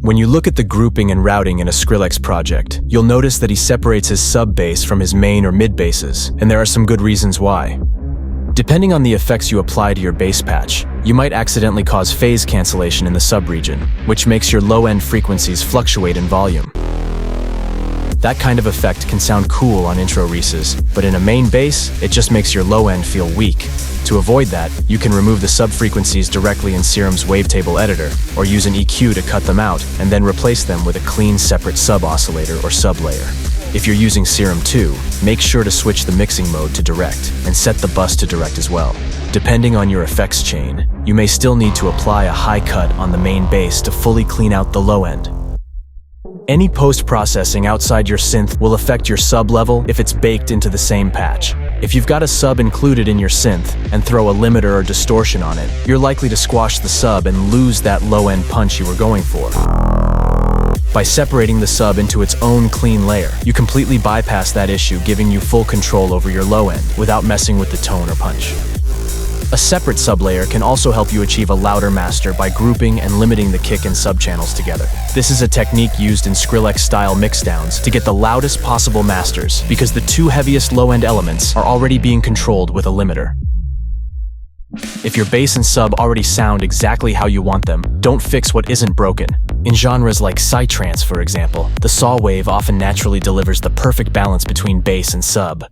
When you look at the grouping and routing in a Skrillex project, you'll notice that he separates his sub-bass from his main or mid-basses, and there are some good reasons why. Depending on the effects you apply to your bass patch, you might accidentally cause phase cancellation in the sub-region, which makes your low-end frequencies fluctuate in volume. That kind of effect can sound cool on intro reces, but in a main bass, it just makes your low end feel weak. To avoid that, you can remove the sub-frequencies directly in Serum's wavetable editor, or use an EQ to cut them out, and then replace them with a clean separate sub-oscillator or sub-layer. If you're using Serum 2, make sure to switch the mixing mode to direct, and set the bus to direct as well. Depending on your effects chain, you may still need to apply a high cut on the main bass to fully clean out the low end. Any post-processing outside your synth will affect your sub level if it's baked into the same patch. If you've got a sub included in your synth and throw a limiter or distortion on it, you're likely to squash the sub and lose that low-end punch you were going for. By separating the sub into its own clean layer, you completely bypass that issue, giving you full control over your low end without messing with the tone or punch. A separate sub-layer can also help you achieve a louder master by grouping and limiting the kick and sub-channels together. This is a technique used in Skrillex-style mixdowns to get the loudest possible masters because the two heaviest low-end elements are already being controlled with a limiter. If your bass and sub already sound exactly how you want them, don't fix what isn't broken. In genres like psytrance, for example, the saw wave often naturally delivers the perfect balance between bass and sub.